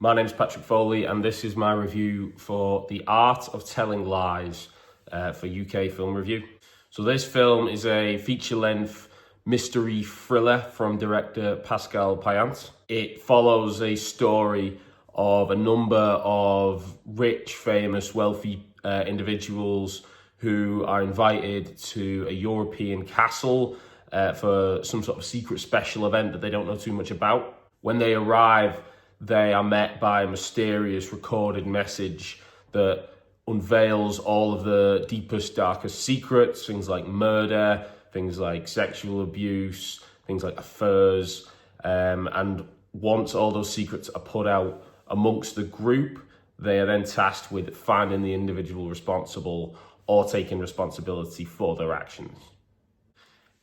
My name's Patrick Foley, and this is my review for The Art of Telling Lies for UK Film Review. So this film is a feature-length mystery thriller from director Pascal Payant. It follows a story of a number of rich, famous, wealthy individuals who are invited to a European castle for some sort of secret special event that they don't know too much about. When they arrive, they are met by a mysterious recorded message that unveils all of the deepest, darkest secrets, things like murder, things like sexual abuse, things like affairs. And once all those secrets are put out amongst the group, they are then tasked with finding the individual responsible or taking responsibility for their actions.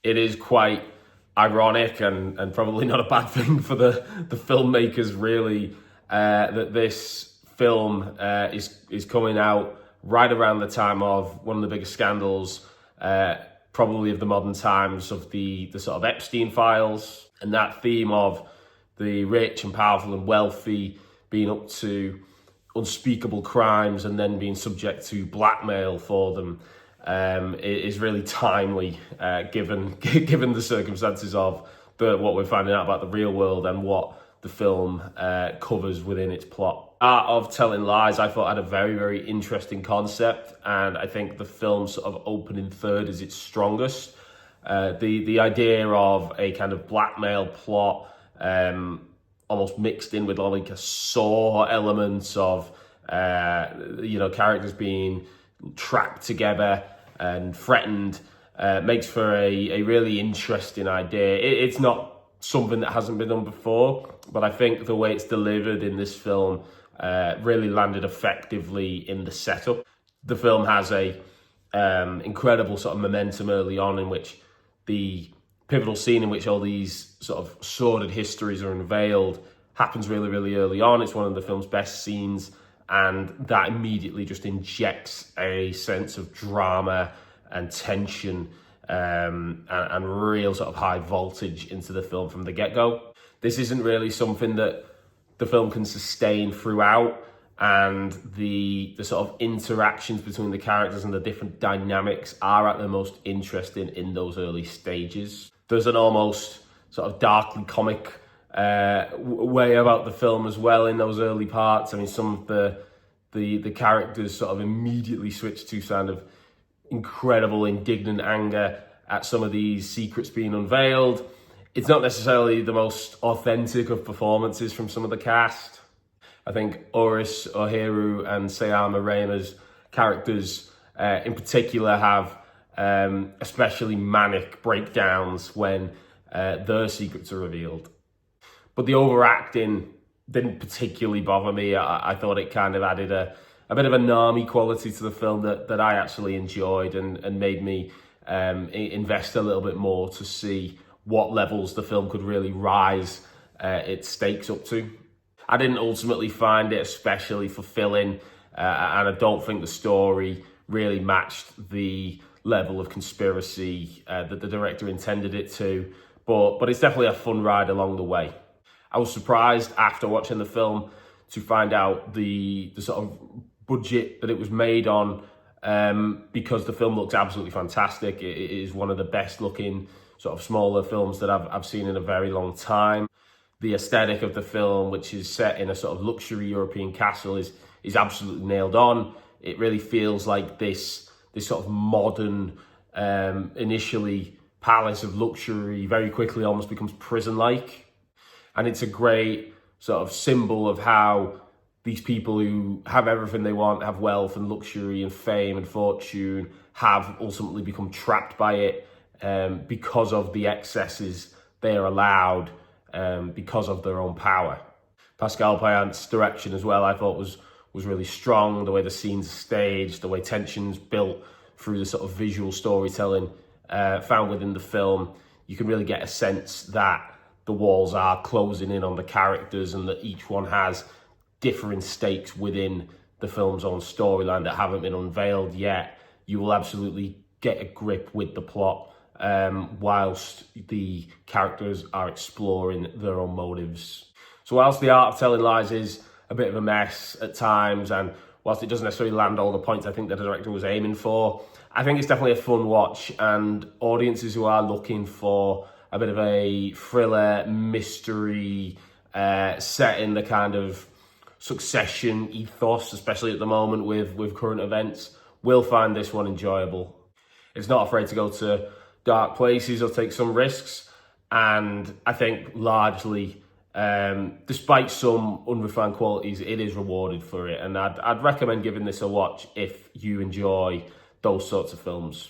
It is quite ironic and probably not a bad thing for the filmmakers, really, that this film is coming out right around the time of one of the biggest scandals, probably of the modern times, of the sort of Epstein files, and that theme of the rich and powerful and wealthy being up to unspeakable crimes and then being subject to blackmail for them. Is really timely, given the circumstances of what we're finding out about the real world and what the film covers within its plot. Art of Telling Lies, I thought, had a very, very interesting concept, and I think the film's sort of opening third is its strongest. The idea of a kind of blackmail plot, almost mixed in with like a Saw elements of characters being trapped together and threatened, makes for a really interesting idea. It's not something that hasn't been done before, but I think the way it's delivered in this film really landed effectively in the setup. The film has a incredible sort of momentum early on, in which the pivotal scene in which all these sort of sordid histories are unveiled happens really, really early on. It's one of the film's best scenes, and that immediately just injects a sense of drama and tension and real sort of high voltage into the film from the get-go. This isn't really something that the film can sustain throughout, and the sort of interactions between the characters and the different dynamics are at their most interesting in those early stages. There's an almost sort of darkly comic way about the film as well in those early parts. I mean, some of the characters sort of immediately switch to kind of incredible indignant anger at some of these secrets being unveiled. It's not necessarily the most authentic of performances from some of the cast. I think Oris, Erhuero and Syama, Rayner's characters in particular have especially manic breakdowns when their secrets are revealed. But the overacting didn't particularly bother me. I thought it kind of added a bit of a Nami quality to the film that I actually enjoyed and made me invest a little bit more to see what levels the film could really rise its stakes up to. I didn't ultimately find it especially fulfilling, and I don't think the story really matched the level of conspiracy that the director intended it to, but it's definitely a fun ride along the way. I was surprised after watching the film to find out the sort of budget that it was made on, because the film looks absolutely fantastic. It is one of the best looking sort of smaller films that I've seen in a very long time. The aesthetic of the film, which is set in a sort of luxury European castle, is absolutely nailed on. It really feels like this sort of modern, initially palace of luxury very quickly almost becomes prison-like. And it's a great sort of symbol of how these people who have everything they want, have wealth and luxury and fame and fortune, have ultimately become trapped by it because of the excesses they are allowed because of their own power. Pascal Payant's direction as well, I thought was really strong. The way the scenes are staged, the way tension's built through the sort of visual storytelling found within the film. You can really get a sense that the walls are closing in on the characters and that each one has different stakes within the film's own storyline that haven't been unveiled yet. You will absolutely get a grip with the plot whilst the characters are exploring their own motives. So whilst The Art of Telling Lies is a a bit of a mess at times, and whilst it doesn't necessarily land all the points I think the director was aiming for, I think it's definitely a fun watch, and audiences who are looking for a bit of a thriller, mystery, set in the kind of Succession ethos, especially at the moment with current events, will find this one enjoyable. It's not afraid to go to dark places or take some risks, and I think largely, despite some unrefined qualities, it is rewarded for it, and I'd recommend giving this a watch if you enjoy those sorts of films.